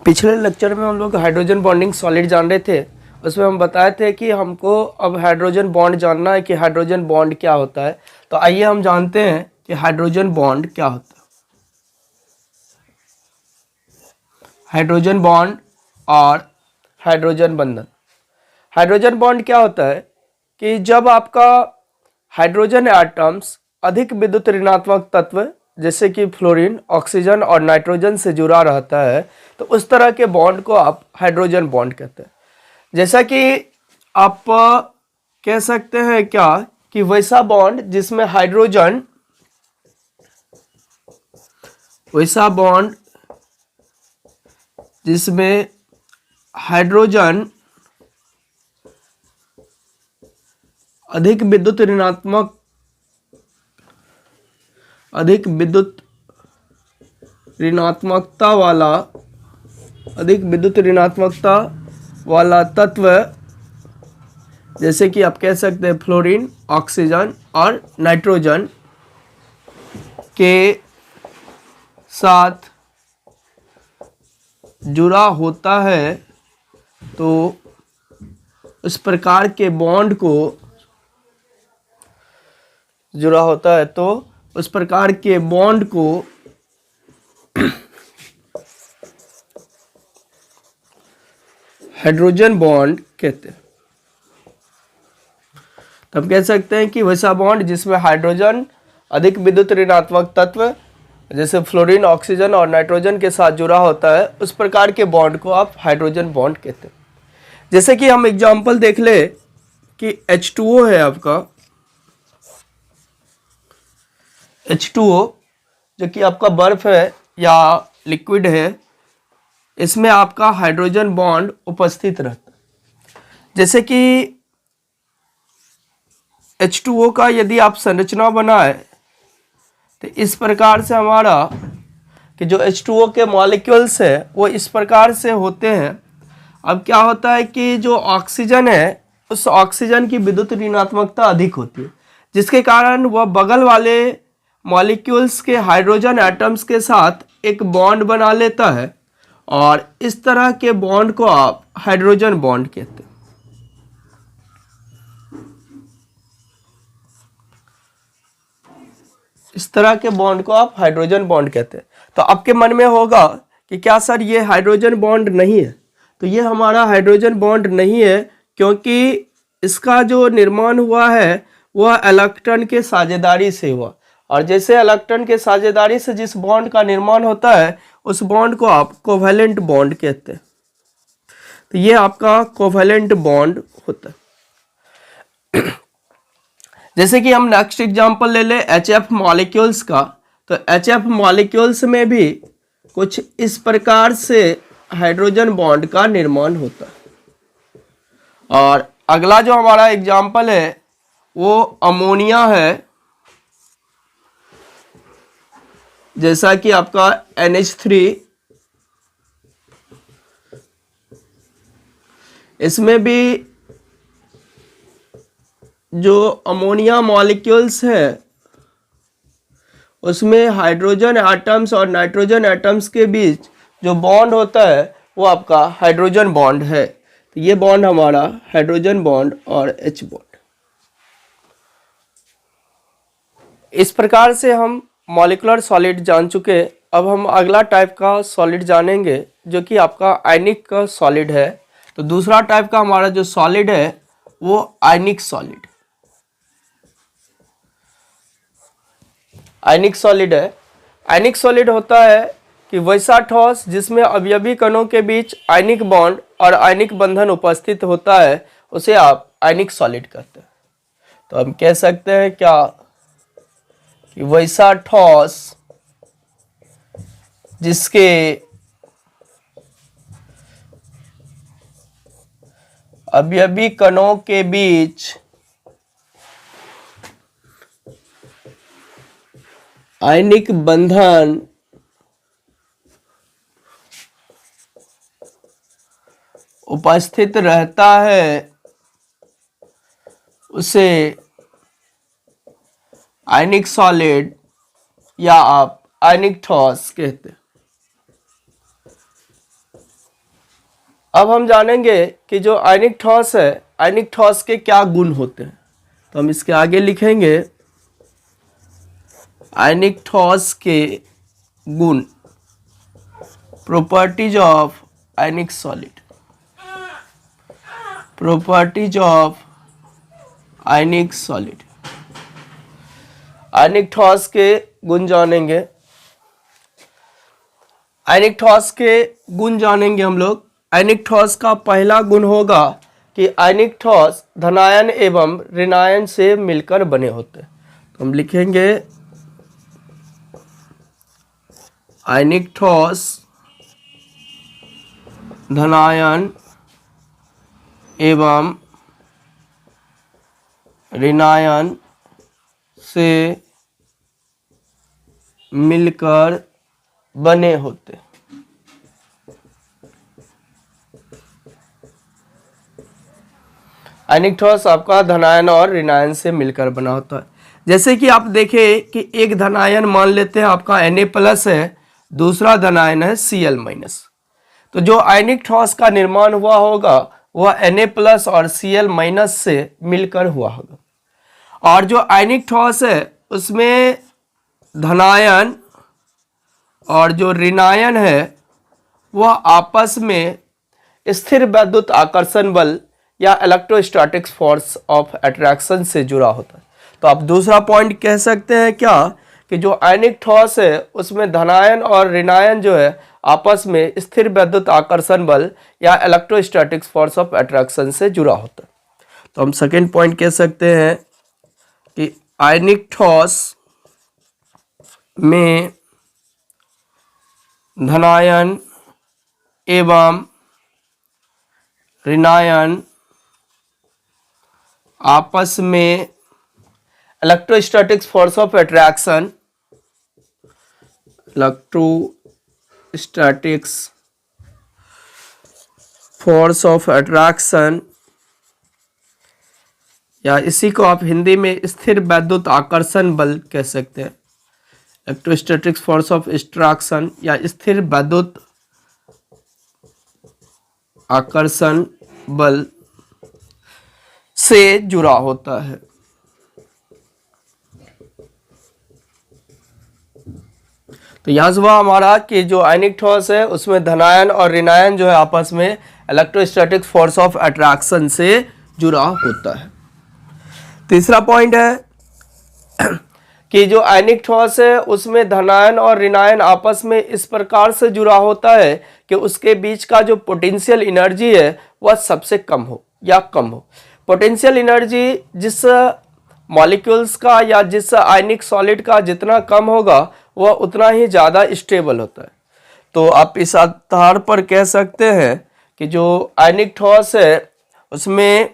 पिछले लेक्चर में हम लोग हाइड्रोजन बॉन्डिंग सॉलिड जान रहे थे। उसमें हम बताए थे कि हमको अब हाइड्रोजन बॉन्ड जानना है कि हाइड्रोजन बॉन्ड क्या होता है। तो आइए हम जानते हैं कि हाइड्रोजन बॉन्ड क्या होता है। हाइड्रोजन बॉन्ड और हाइड्रोजन बंधन। हाइड्रोजन बॉन्ड क्या होता है कि जब आपका हाइड्रोजन एटम्स अधिक विद्युत ऋणात्मक तत्व जैसे कि फ्लोरीन, ऑक्सीजन और नाइट्रोजन से जुड़ा रहता है तो उस तरह के बॉन्ड को आप हाइड्रोजन बॉन्ड कहते हैं। जैसा कि आप कह सकते हैं क्या कि वैसा बॉन्ड जिसमें हाइड्रोजन अधिक विद्युत ऋणात्मकता वाला तत्व जैसे कि आप कह सकते हैं फ्लोरीन, ऑक्सीजन और नाइट्रोजन के साथ जुड़ा होता है तो उस प्रकार के बॉन्ड को हाइड्रोजन बॉन्ड कहते हैं। तो हम कह सकते हैं कि वैसा बॉन्ड जिसमें हाइड्रोजन अधिक विद्युत ऋणात्मक तत्व जैसे फ्लोरीन, ऑक्सीजन और नाइट्रोजन के साथ जुड़ा होता है उस प्रकार के बॉन्ड को आप हाइड्रोजन बॉन्ड कहते हैं। जैसे कि हम एग्जांपल देख ले कि H2O है आपका, H2O जो कि आपका बर्फ है या लिक्विड है, इसमें आपका हाइड्रोजन बॉन्ड उपस्थित रहता है। जैसे कि H2O का यदि आप संरचना बनाए तो इस प्रकार से हमारा कि जो H2O के मॉलिक्यूल्स है वो इस प्रकार से होते हैं। अब क्या होता है कि जो ऑक्सीजन है उस ऑक्सीजन की विद्युत ऋणात्मकता अधिक होती है जिसके कारण वह बगल वाले मॉलिक्यूल्स के हाइड्रोजन एटम्स के साथ एक बॉन्ड बना लेता है और इस तरह के बॉन्ड को आप हाइड्रोजन बॉन्ड कहते हैं। इस तरह के बॉन्ड को आप हाइड्रोजन बॉन्ड कहते हैं। तो आपके मन में होगा कि क्या सर ये हाइड्रोजन बॉन्ड नहीं है? तो ये हमारा हाइड्रोजन बॉन्ड नहीं है क्योंकि इसका जो निर्माण हुआ है वह इलेक्ट्रॉन के साझेदारी से हुआ और जैसे इलेक्ट्रॉन के साझेदारी से जिस बॉन्ड का निर्माण होता है उस बॉन्ड को आप कोवैलेंट बॉन्ड कहते हैं। तो ये आपका कोवैलेंट बॉन्ड होता है। जैसे कि हम नेक्स्ट एग्जांपल ले ले HF मॉलिक्यूल्स का। तो HF मॉलिक्यूल्स में भी कुछ इस प्रकार से हाइड्रोजन बॉन्ड का निर्माण होता है। और अगला जो हमारा एग्जांपल है वो अमोनिया है। जैसा कि आपका NH3, इसमें भी जो अमोनिया मॉलिक्यूल्स है उसमें हाइड्रोजन एटम्स और नाइट्रोजन एटम्स के बीच जो बॉन्ड होता है वो आपका हाइड्रोजन बॉन्ड है। तो ये बॉन्ड हमारा हाइड्रोजन बॉन्ड और H बॉन्ड। इस प्रकार से हम मॉलिक्यूलर सॉलिड जान चुके। अब हम अगला टाइप का सॉलिड जानेंगे जो कि आपका आयनिक का सॉलिड है। तो दूसरा टाइप का हमारा जो सॉलिड है वो आयनिक सॉलिड है। आयनिक सॉलिड होता है कि वैसा ठोस जिसमें अवयवी कणों के बीच आयनिक बॉन्ड और आयनिक बंधन उपस्थित होता है उसे आप आयनिक सॉलिड कहते हैं। तो हम कह सकते हैं क्या कि वैसा ठोस जिसके अवयवी कणों के बीच आयनिक बंधन उपस्थित रहता है उसे आयनिक सॉलिड या आप आयनिक ठोस कहते हैं। अब हम जानेंगे कि जो आयनिक ठोस है, आयनिक ठोस के क्या गुण होते हैं। तो हम इसके आगे लिखेंगे आयनिक ठोस के गुण, properties of ionic solid, properties of ionic solid. आयनिक ठोस के गुण जानेंगे। आयनिक ठोस के गुण जानेंगे हम लोग। आयनिक ठोस का पहला गुण होगा कि आयनिक ठोस धनायन एवं ऋणायन से मिलकर बने होते हैं। तो हम लिखेंगे आयनिक ठोस धनायन एवं ऋणायन से मिलकर बने होते। आयनिक ठोस आपका धनायन और ऋणायन से मिलकर बना होता है। जैसे कि आप देखें कि एक धनायन मान लेते हैं आपका Na+ है, दूसरा धनायन है Cl-। तो जो आयनिक ठोस का निर्माण हुआ होगा वह Na+ और Cl- से मिलकर हुआ होगा। और जो आयनिक ठोस है उसमें धनायन और जो ऋणायन है वह आपस में स्थिर वैद्युत आकर्षण बल या इलेक्ट्रोस्टैटिक्स फोर्स ऑफ अट्रैक्शन से जुड़ा होता है। तो आप दूसरा पॉइंट कह सकते हैं क्या कि जो आयनिक ठोस है उसमें धनायन और ऋणायन जो है आपस में स्थिर वैद्युत आकर्षण बल या इलेक्ट्रोस्टैटिक्स फोर्स ऑफ अट्रैक्शन से जुड़ा होता है। तो हम सेकेंड पॉइंट कह सकते हैं कि आयनिक ठोस में धनायन एवं ऋणायन आपस में electrostatics force of attraction, electrostatics force of attraction, या इसी को आप हिंदी में स्थिर वैद्युत आकर्षण बल कह सकते हैं। इलेक्ट्रोस्टैटिक्स फोर्स ऑफ अट्रैक्शन या स्थिर वैद्युत आकर्षण बल से जुड़ा होता है। तो यहां से वह हमारा कि जो आयनिक ठोस है उसमें धनायन और ऋणायन जो है आपस में इलेक्ट्रोस्टैटिक फोर्स ऑफ अट्रैक्शन से जुड़ा होता है। तीसरा पॉइंट है कि जो आयनिक ठोस है उसमें धनायन और ऋणायन आपस में इस प्रकार से जुड़ा होता है कि उसके बीच का जो पोटेंशियल एनर्जी है वह सबसे कम हो या कम हो। पोटेंशियल एनर्जी जिस मॉलिक्यूल्स का या जिस आयनिक सॉलिड का जितना कम होगा वह उतना ही ज़्यादा स्टेबल होता है। तो आप इस आधार पर कह सकते हैं कि जो आयनिक ठोस है उसमें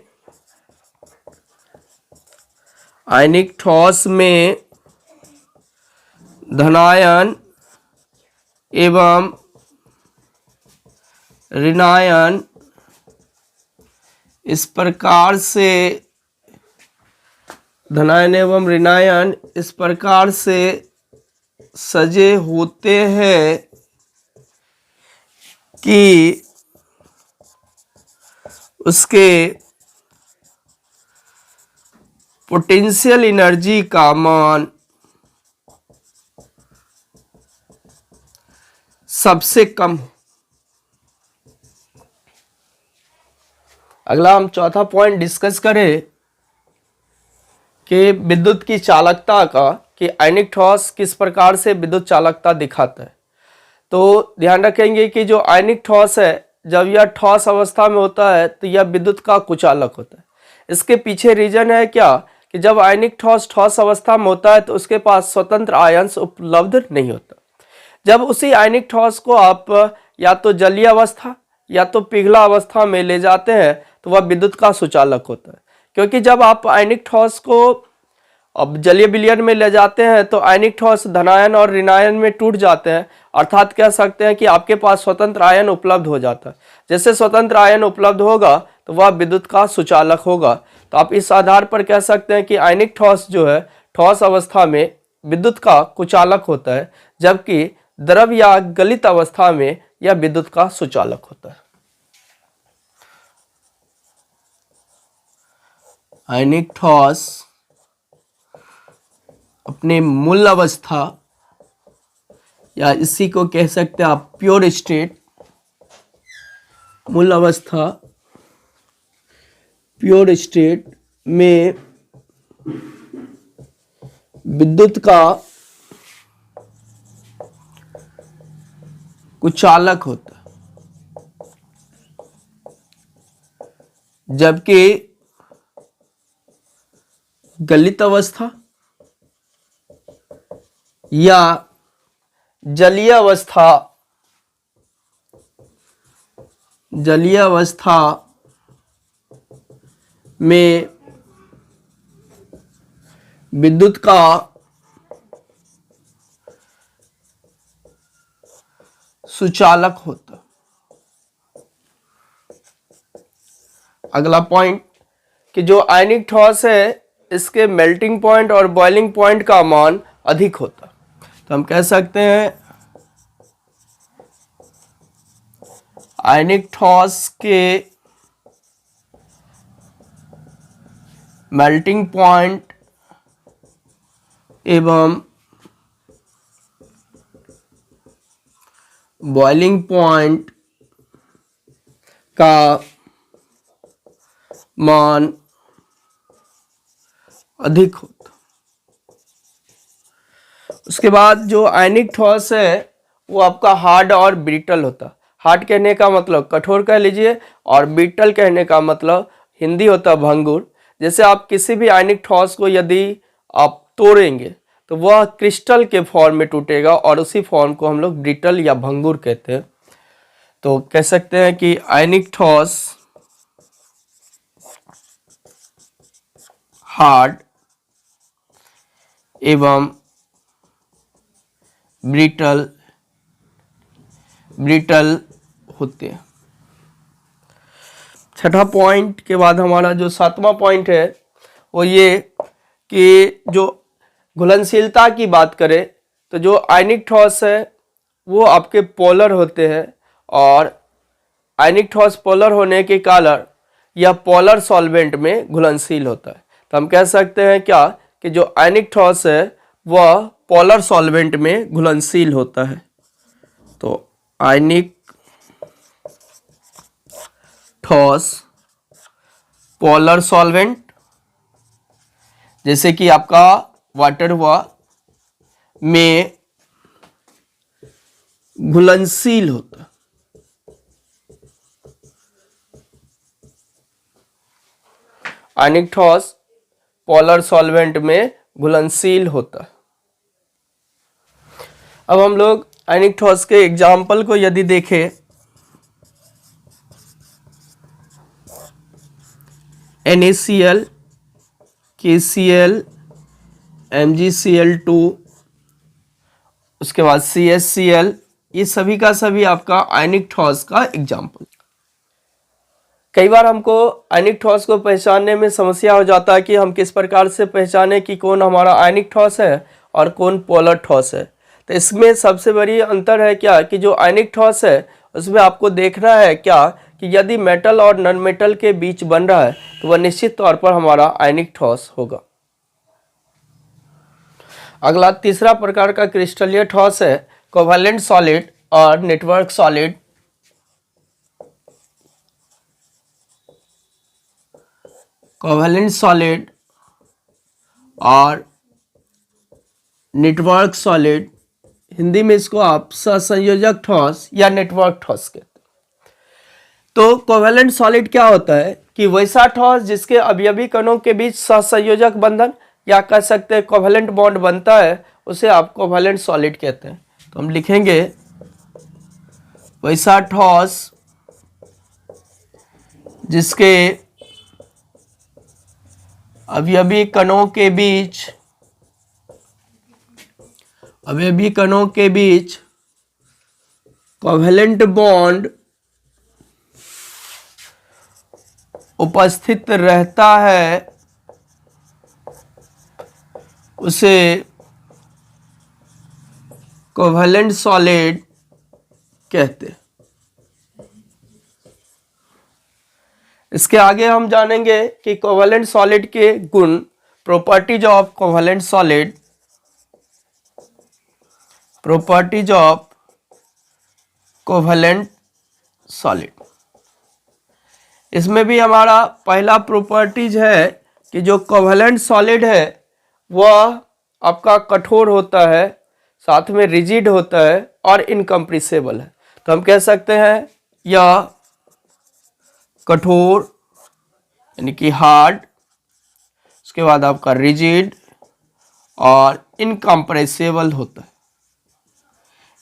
आयनिक ठोस में धनायन एवं ऋणायन इस प्रकार से धनायन एवं ऋणायन इस प्रकार से सजे होते हैं कि उसके पोटेंशियल एनर्जी का मान सबसे कम हो। अगला हम चौथा पॉइंट डिस्कस करें कि विद्युत की चालकता का, कि आयनिक ठोस किस प्रकार से विद्युत चालकता दिखाता है। तो ध्यान रखेंगे कि जो आयनिक ठोस है जब यह ठोस अवस्था में होता है तो यह विद्युत का कुचालक होता है। इसके पीछे रीजन है क्या कि जब आयनिक ठोस ठोस अवस्था में होता है तो उसके पास स्वतंत्र आयंस उपलब्ध नहीं होता। जब उसी आयनिक ठोस को आप या तो जलीय अवस्था या तो पिघला अवस्था में ले जाते हैं तो वह विद्युत का सुचालक होता है। क्योंकि जब आप आयनिक ठोस को अब जलीय विलयन में ले जाते हैं तो आयनिक ठोस धनायन और ऋणायन में टूट जाते हैं, अर्थात कह सकते हैं कि आपके पास स्वतंत्र आयन उपलब्ध हो जाता है। जैसे स्वतंत्र आयन उपलब्ध होगा तो वह विद्युत का सुचालक होगा। तो आप इस आधार पर कह सकते हैं कि आयनिक ठोस जो है ठोस अवस्था में विद्युत का कुचालक होता है, जबकि द्रव या गलित अवस्था में यह विद्युत का सुचालक होता है। आयनिक ठोस अपने मूल अवस्था, या इसी को कह सकते हैं आप प्योर स्टेट, मूल अवस्था प्योर स्टेट में विद्युत का कुचालक होता है, जबकि गलित अवस्था या जलीय अवस्था में विद्युत का सुचालक होता। अगला पॉइंट कि जो आयनिक ठोस है इसके मेल्टिंग पॉइंट और बॉइलिंग पॉइंट का मान अधिक होता। तो हम कह सकते हैं आयनिक ठोस के मेल्टिंग पॉइंट एवं बॉइलिंग पॉइंट का मान अधिक होता। उसके बाद जो आयनिक ठोस है वो आपका हार्ड और ब्रिटल होता। हार्ड कहने का मतलब कठोर कह लीजिए, और ब्रिटल कहने का मतलब हिंदी होता भंगुर। जैसे आप किसी भी आयनिक ठोस को यदि आप तोड़ेंगे तो वह क्रिस्टल के फॉर्म में टूटेगा, और उसी फॉर्म को हम लोग ब्रिटल या भंगुर कहते हैं। तो कह सकते हैं कि आयनिक ठोस हार्ड एवं ब्रिटल होते हैं। छठा पॉइंट के बाद हमारा जो सातवां पॉइंट है वो ये कि जो घुलनशीलता की बात करें तो जो आयनिक ठोस है वो आपके पोलर होते हैं, और आयनिक ठोस पोलर होने के कारण यह पोलर सॉल्वेंट में घुलनशील होता है। तो हम कह सकते हैं क्या कि जो आयनिक ठोस है वह पोलर सॉल्वेंट में घुलनशील होता है। तो आयनिक ठोस पोलर सॉल्वेंट जैसे कि आपका वाटर हुआ में घुलनशील होता है। आयनिक ठोस पोलर सॉल्वेंट में घुलनशील होता है। अब हम लोग आयनिक ठोस के एग्जाम्पल को यदि देखें, NaCl, KCl, MgCl2, उसके बाद CHCl, ये सभी का सभी आपका आयनिक ठोस का एग्जाम्पल। कई बार हमको आयनिक ठोस को पहचानने में समस्या हो जाता है कि हम किस प्रकार से पहचाने कि कौन हमारा आयनिक ठोस है और कौन पोलर ठोस है। तो इसमें सबसे बड़ी अंतर है क्या कि जो आयनिक ठोस है उसमें आपको देखना है क्या कि यदि मेटल और नॉन मेटल के बीच बन रहा है तो वह निश्चित तौर पर हमारा आयनिक ठोस होगा। अगला तीसरा प्रकार का क्रिस्टलीय ठोस है कोवैलेंट सॉलिड और नेटवर्क सॉलिड। कोवैलेंट सॉलिड और नेटवर्क सॉलिड, हिंदी में इसको आप सहसंयोजक ठोस या नेटवर्क ठोस कहते हैं। तो कोवैलेंट सॉलिड क्या होता है कि वैसा ठोस जिसके अवयवी कणों के बीच सहसंयोजक बंधन या कह सकते हैं कोवैलेंट बॉन्ड बनता है, उसे आप कोवैलेंट सॉलिड कहते हैं। तो हम लिखेंगे वैसा ठोस जिसके अवयवी कणों के बीच कोवैलेंट बॉन्ड उपस्थित रहता है, उसे कोवैलेंट सॉलिड कहते हैं। इसके आगे हम जानेंगे कि कोवेलेंट सॉलिड के गुण, properties of covalent solid, properties of covalent solid. इसमें भी हमारा पहला प्रॉपर्टीज है कि जो कोवेलेंट सॉलिड है वह आपका कठोर होता है, साथ में रिजिड होता है और इनकम्प्रेसिबल है। तो हम कह सकते हैं यह कठोर यानी कि हार्ड, उसके बाद आपका रिजिड और इनकम्प्रेसिबल होता है।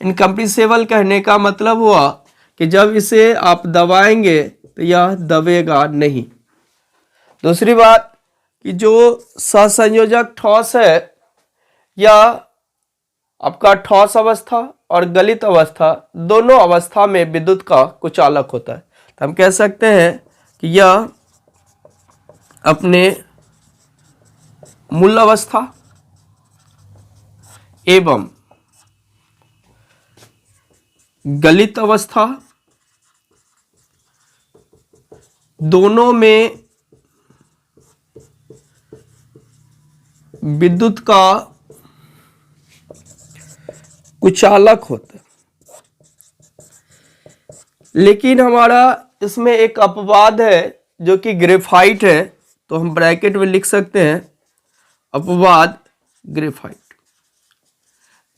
इनकम्प्रेसिबल कहने का मतलब हुआ कि जब इसे आप दबाएंगे तो यह दबेगा नहीं। दूसरी बात कि जो सहसंयोजक ठोस है या आपका ठोस अवस्था और गलित अवस्था, दोनों अवस्था में विद्युत का कुचालक होता है। तो हम कह सकते हैं कि यह अपने मूल अवस्था एवं गलित अवस्था दोनों में विद्युत का कुचालक होता है। लेकिन हमारा इसमें एक अपवाद है जो कि ग्रेफाइट है, तो हम ब्रैकेट में लिख सकते हैं अपवाद ग्रेफाइट।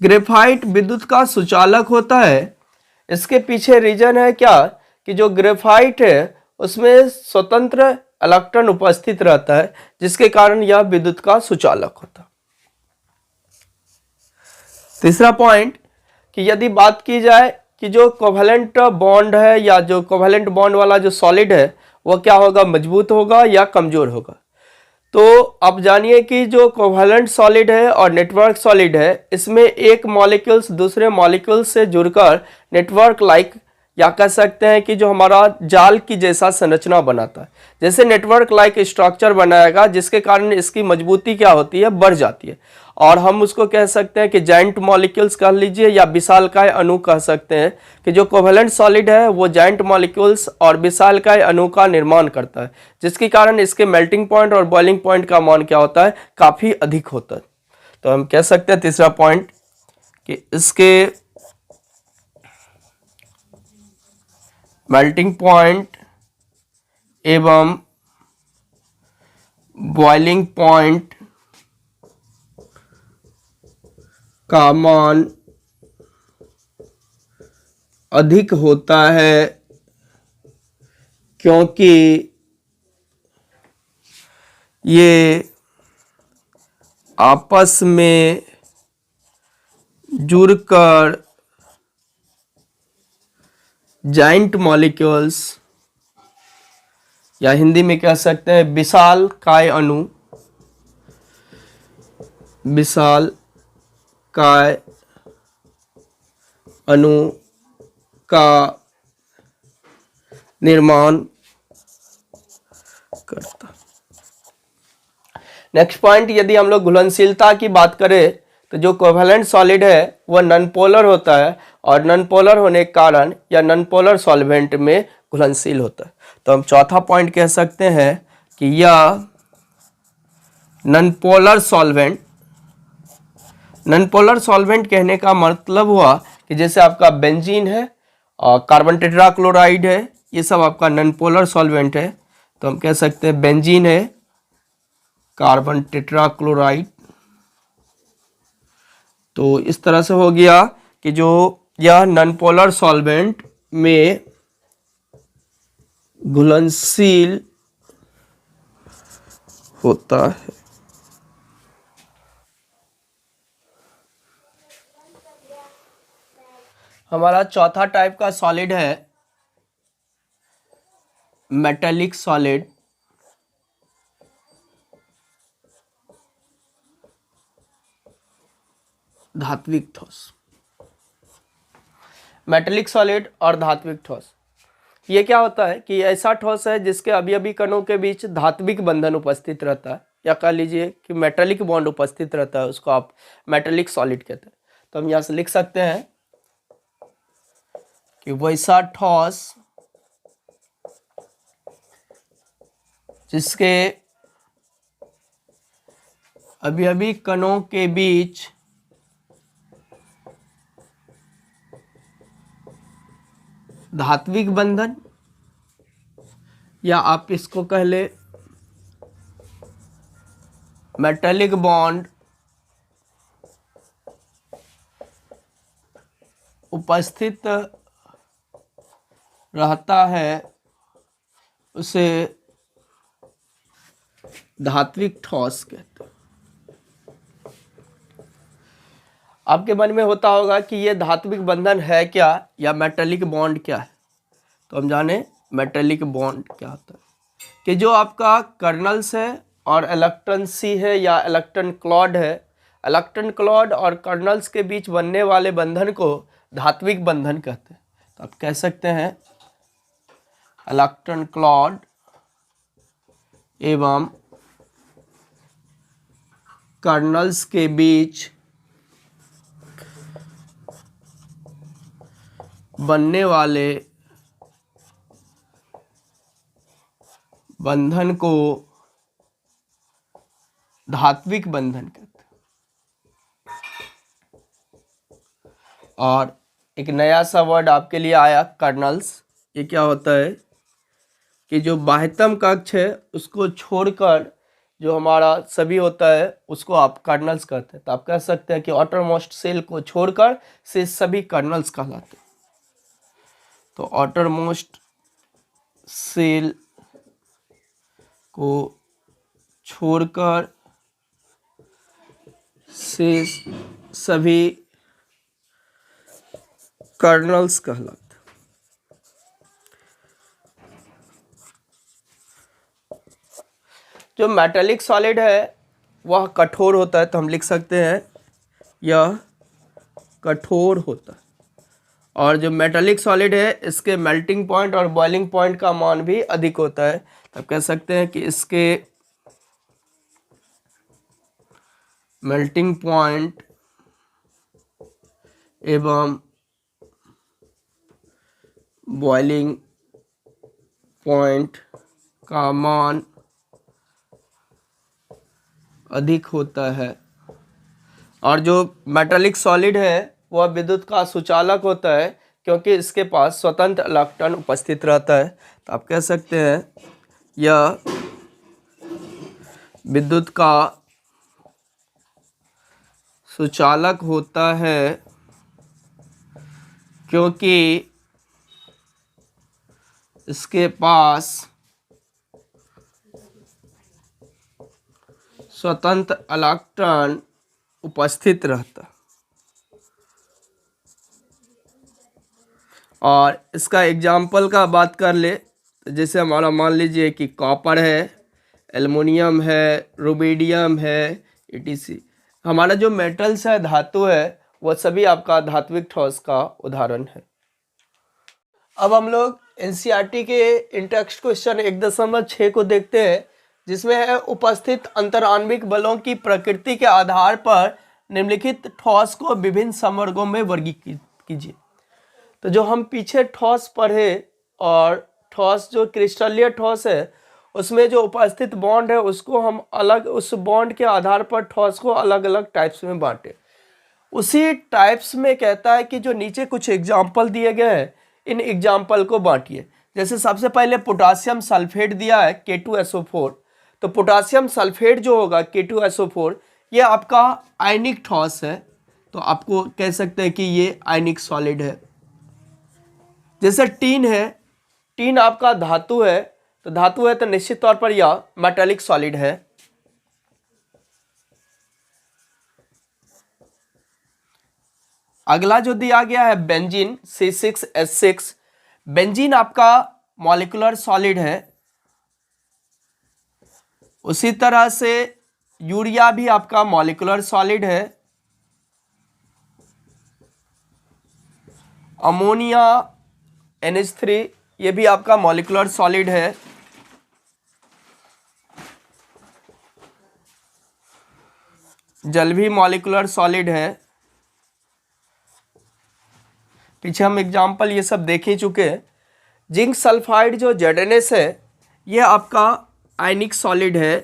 ग्रेफाइट विद्युत का सुचालक होता है। इसके पीछे रीजन है क्या कि जो ग्रेफाइट है उसमें स्वतंत्र इलेक्ट्रॉन उपस्थित रहता है, जिसके कारण यह विद्युत का सुचालक होता है। तीसरा पॉइंट कि यदि बात की जाए कि जो कोवेलेंट बॉन्ड है या जो कोवेलेंट बॉन्ड वाला जो सॉलिड है वह क्या होगा, मजबूत होगा या कमजोर होगा। तो अब जानिए कि जो कोवेलेंट सॉलिड है और नेटवर्क सॉलिड है, इसमें एक मॉलिक्यूल्स दूसरे मॉलिक्यूल्स से जुड़कर नेटवर्क लाइक या कह सकते हैं कि जो हमारा जाल की जैसा संरचना बनाता है, जैसे नेटवर्क लाइक स्ट्रक्चर बनाएगा, जिसके कारण इसकी मजबूती क्या होती है, बढ़ जाती है। और हम उसको कह सकते हैं कि जाइंट मॉलिक्यूल्स कह लीजिए या विशालकाय अणु कह सकते हैं कि जो कोवेलेंट सॉलिड है वो जाइंट मॉलिक्यूल्स और विशालकाय अणु का निर्माण करता है, जिसके कारण इसके मेल्टिंग पॉइंट और बॉइलिंग पॉइंट का मान क्या होता है, काफ़ी अधिक होता है। तो हम कह सकते हैं तीसरा पॉइंट कि इसके मेल्टिंग पॉइंट एवं बॉइलिंग पॉइंट का मान अधिक होता है, क्योंकि ये आपस में जुड़कर जाइंट मॉलिक्यूल्स या हिंदी में कह सकते हैं विशालकाय अणु, विशालकाय अणु का निर्माण करता। नेक्स्ट पॉइंट, यदि हम लोग घुलनशीलता की बात करें तो जो कोवेलेंट सॉलिड है वह नॉन पोलर होता है और नॉन पोलर होने के कारण या नॉन पोलर सॉल्वेंट में घुलनशील होता है। तो हम चौथा पॉइंट कह सकते हैं कि यह non polar solvent, non polar solvent कहने का मतलब हुआ कि जैसे आपका बेंजीन है और कार्बन टेट्राक्लोराइड है, ये सब आपका नॉन पोलर सॉल्वेंट है। तो हम कह सकते हैं बेंजीन है, कार्बन टेट्राक्लोराइड। तो इस तरह से हो गया कि जो यह नॉन पोलर सॉल्वेंट में घुलनशील होता है। हमारा चौथा टाइप का सॉलिड है मेटेलिक सॉलिड। धात्विक ठोस, मेटेलिक सॉलिड और धात्विक ठोस, ये क्या होता है कि ऐसा ठोस है जिसके अवयवी कणों के बीच धात्विक बंधन उपस्थित रहता है, या कह लीजिए कि मेटेलिक बॉन्ड उपस्थित रहता है, उसको आप मेटेलिक सॉलिड कहते हैं। तो हम यहाँ से लिख सकते हैं कि वैसा ठोस जिसके अभी कणों के बीच धात्विक बंधन, या आप इसको कह ले मेटेलिक बॉन्ड उपस्थित रहता है, उसे धात्विक ठोस कहते हैं। आपके मन में होता होगा कि ये धात्विक बंधन है क्या या मेटेलिक बॉन्ड क्या है। तो हम जाने मेटेलिक बॉन्ड क्या होता है, कि जो आपका कर्नल्स है और इलेक्ट्रॉन सी है या इलेक्ट्रॉन क्लॉड है, इलेक्ट्रॉन क्लॉड और कर्नल्स के बीच बनने वाले बंधन को धात्विक बंधन कहते हैं। तो आप कह सकते हैं इलेक्ट्रॉन क्लॉड एवं कर्नल्स के बीच बनने वाले बंधन को धात्विक बंधन कहते हैं। और एक नया सा वर्ड आपके लिए आया, कर्नल्स। ये क्या होता है कि जो बाह्यतम कक्ष है उसको छोड़कर जो हमारा सभी होता है उसको आप कर्नल्स कहते हैं। तो आप कह सकते हैं कि आउटरमोस्ट सेल को छोड़कर से सभी कर्नल्स कहलाते हैं। तो आउटरमोस्ट सेल को छोड़कर से सभी कर्नल्स कहलाते। जो मेटेलिक सॉलिड है वह कठोर होता है, तो हम लिख सकते हैं यह कठोर होता है। और जो मेटेलिक सॉलिड है इसके मेल्टिंग पॉइंट और बॉइलिंग पॉइंट का मान भी अधिक होता है। तो आप कह सकते हैं कि इसके मेल्टिंग पॉइंट एवं बॉइलिंग पॉइंट का मान अधिक होता है। और जो मेटेलिक सॉलिड है वह विद्युत का सुचालक होता है, क्योंकि इसके पास स्वतंत्र इलेक्ट्रॉन उपस्थित रहता है। तो आप कह सकते हैं यह विद्युत का सुचालक होता है, क्योंकि इसके पास स्वतंत्र इलेक्ट्रॉन उपस्थित रहता। और इसका एग्जाम्पल का बात कर ले तो जैसे हमारा मान लीजिए कि कॉपर है, एल्युमिनियम है, रुबिडियम है, etc। हमारा जो मेटल्स है, धातु है, वह सभी आपका धात्विक ठोस का उदाहरण है। अब हम लोग एनसीईआरटी के इंटेक्स्ट क्वेश्चन 1.6 को देखते हैं, जिसमें है उपस्थित अंतराण्विक बलों की प्रकृति के आधार पर निम्नलिखित ठोस को विभिन्न समवर्गों में वर्गीकृत कीजिए। तो जो हम पीछे ठोस पढ़े, और ठोस जो क्रिस्टलीय ठोस है उसमें जो उपस्थित बॉन्ड है उसको हम अलग, उस बॉन्ड के आधार पर ठोस को अलग अलग टाइप्स में बांटे। उसी टाइप्स में कहता है कि जो नीचे कुछ एग्जाम्पल दिए गए हैं, इन एग्जाम्पल को बांटिए। जैसे सबसे पहले पोटासियम सल्फेट दिया है K2SO4, तो पोटासियम सल्फेट जो होगा K2SO4 ये आपका आयनिक ठोस है, तो आपको कह सकते हैं कि ये आयनिक सॉलिड है। जैसे टीन है, टीन आपका धातु है, तो धातु है तो निश्चित तौर पर यह मेटेलिक सॉलिड है। अगला जो दिया गया है बेंजीन C6H6, बेंजीन आपका मॉलिक्यूलर सॉलिड है। उसी तरह से यूरिया भी आपका मॉलिक्यूलर सॉलिड है। अमोनिया NH3 ये भी आपका मॉलिक्यूलर सॉलिड है। जल भी मॉलिक्यूलर सॉलिड है। पीछे हम एग्जाम्पल ये सब देख ही चुके हैं। जिंक सल्फाइड जो ZnS है ये आपका आयनिक सॉलिड है,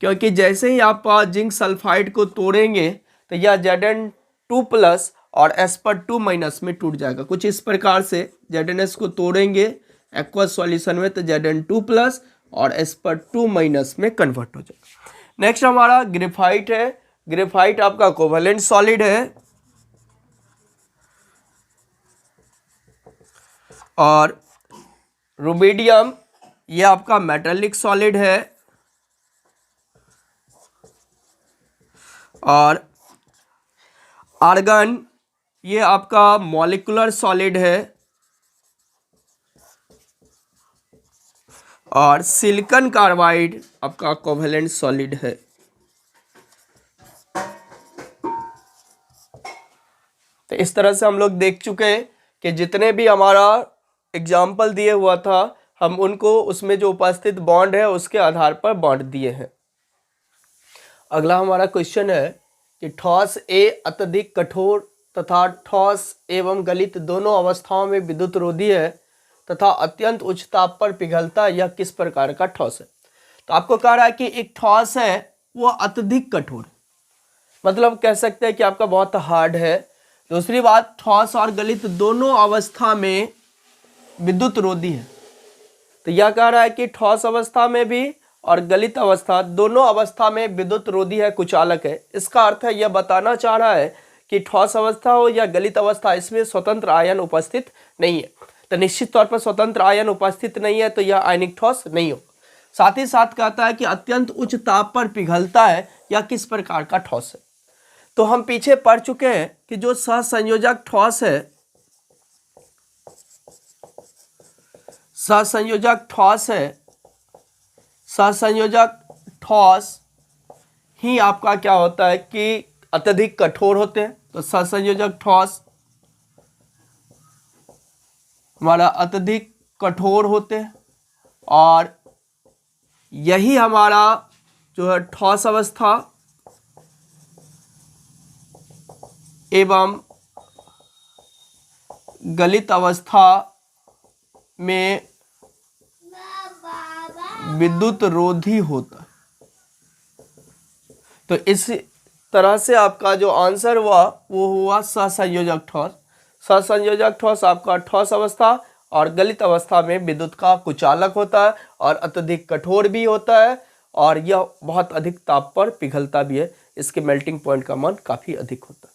क्योंकि जैसे ही आप जिंक सल्फाइड को तोड़ेंगे तो यह Zn2+ और S/2- में टूट जाएगा। कुछ इस प्रकार से Zns को तोड़ेंगे एक्वस सॉल्यूशन में तो Zn2+ और S/2- में कन्वर्ट हो जाएगा। नेक्स्ट हमारा ग्रेफाइट है। ग्रेफाइट आपका कोवेलेंट सॉलिड है और रुबिडियम ये आपका मेटालिक सॉलिड है और आर्गन ये आपका मॉलिक्यूलर सॉलिड है और सिलिकॉन कार्बाइड आपका कोवेलेंट सॉलिड है। तो इस तरह से हम लोग देख चुके हैं कि जितने भी हमारा एग्जाम्पल दिए हुआ था हम उनको उसमें जो उपस्थित बॉन्ड है उसके आधार पर बांट दिए हैं। अगला हमारा क्वेश्चन है कि ठोस ए अत्यधिक कठोर तथा ठोस एवं गलित दोनों अवस्थाओं में विद्युत रोधी है तथा अत्यंत उच्च ताप पर पिघलता है, यह किस प्रकार का ठोस है। तो आपको कह रहा है कि एक ठोस है वो अत्यधिक कठोर, मतलब कह सकते हैं कि आपका बहुत हार्ड है। दूसरी बात, ठोस और गलित दोनों अवस्था में विद्युत रोधी है। तो यह कह रहा है कि ठोस अवस्था में भी और गलित अवस्था दोनों अवस्था में विद्युत रोधी है, कुचालक है। इसका अर्थ है यह बताना चाह रहा है कि ठोस अवस्था हो या गलित अवस्था इसमें स्वतंत्र आयन उपस्थित नहीं है। तो निश्चित तौर पर स्वतंत्र आयन उपस्थित नहीं है तो यह आयनिक ठोस नहीं हो। साथ ही साथ कहता है कि अत्यंत उच्च ताप पर पिघलता है, यह किस प्रकार का ठोस है। तो हम पीछे पढ़ चुके हैं कि जो सहसंयोजक ठोस है, सहसंयोजक ठोस है, सहसंयोजक ठोस ही आपका क्या होता है कि अत्यधिक कठोर होते हैं। तो सहसंयोजक ठोस हमारा अत्यधिक कठोर होते हैं और यही हमारा जो है ठोस अवस्था एवं गलित अवस्था में विद्युत रोधी होता है। तो इस तरह से आपका जो आंसर हुआ वो हुआ सहसंयोजक ठोस। सहसंयोजक ठोस आपका ठोस अवस्था और गलित अवस्था में विद्युत का कुचालक होता है और अत्यधिक कठोर भी होता है और यह बहुत अधिक ताप पर पिघलता भी है। इसके मेल्टिंग पॉइंट का मान काफी अधिक होता है।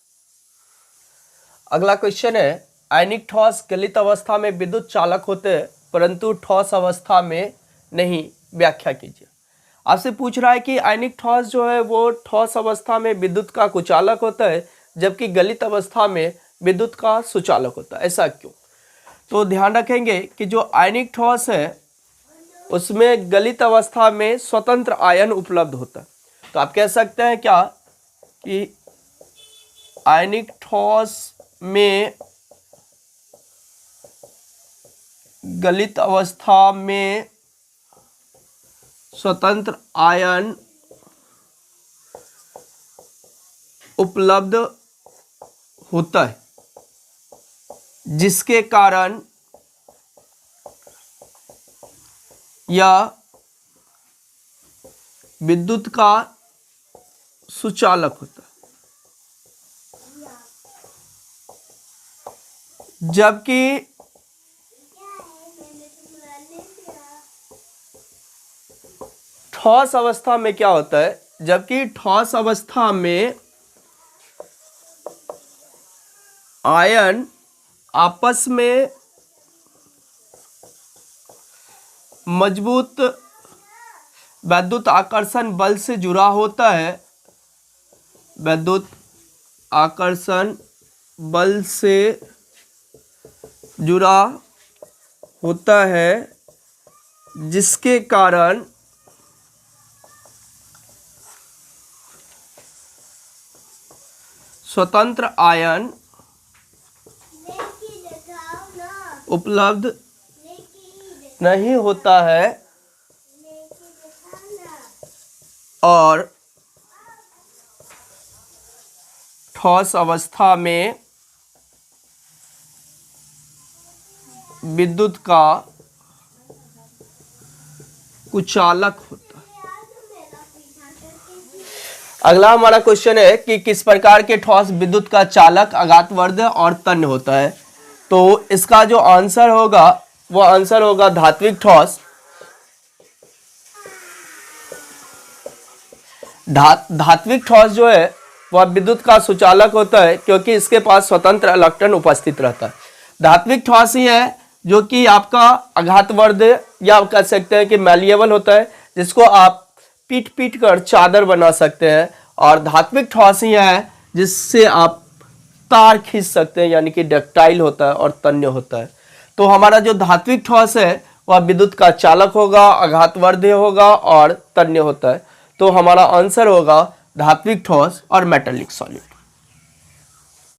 अगला क्वेश्चन है, आयनिक ठोस गलित अवस्था में विद्युत चालक होते हैं परंतु ठोस अवस्था में नहीं, व्याख्या कीजिए। आपसे पूछ रहा है कि आयनिक ठोस जो है वो ठोस अवस्था में विद्युत का कुचालक होता है जबकि गलित अवस्था में विद्युत का सुचालक होता है, ऐसा क्यों। तो ध्यान रखेंगे कि जो आयनिक ठोस है उसमें गलित अवस्था में स्वतंत्र आयन उपलब्ध होता है। तो आप कह सकते हैं क्या कि आयनिक ठोस में गलित अवस्था में स्वतंत्र आयन उपलब्ध होता है जिसके कारण यह विद्युत का सुचालक होता है, जबकि ठोस अवस्था में क्या होता है, जबकि ठोस अवस्था में आयन आपस में मजबूत विद्युत आकर्षण बल से जुड़ा होता है, विद्युत आकर्षण बल से जुड़ा होता है जिसके कारण स्वतंत्र आयन उपलब्ध नहीं होता है और ठोस अवस्था में विद्युत का कुचालक होता है। अगला हमारा क्वेश्चन है कि किस प्रकार के ठोस विद्युत का चालक, आघातवर्ध और तन्य होता है। तो इसका जो आंसर होगा वो आंसर होगा धात्विक ठोस। धात्विक ठोस जो है वह विद्युत का सुचालक होता है क्योंकि इसके पास स्वतंत्र इलेक्ट्रॉन उपस्थित रहता है। धात्विक ठोस ही है जो कि आपका आघातवर्ध या कह सकते हैं कि मैलिएबल होता है, जिसको आप पीट पीट कर चादर बना सकते हैं। और धात्विक ठोस ही है जिससे आप तार खींच सकते हैं, यानी कि डक्टाइल होता है और तन्य होता है। तो हमारा जो धात्विक ठोस है वह विद्युत का चालक होगा, आघातवर्ध होगा और तन्य होता है। तो हमारा आंसर होगा धात्विक ठोस और मेटालिक सॉलिड।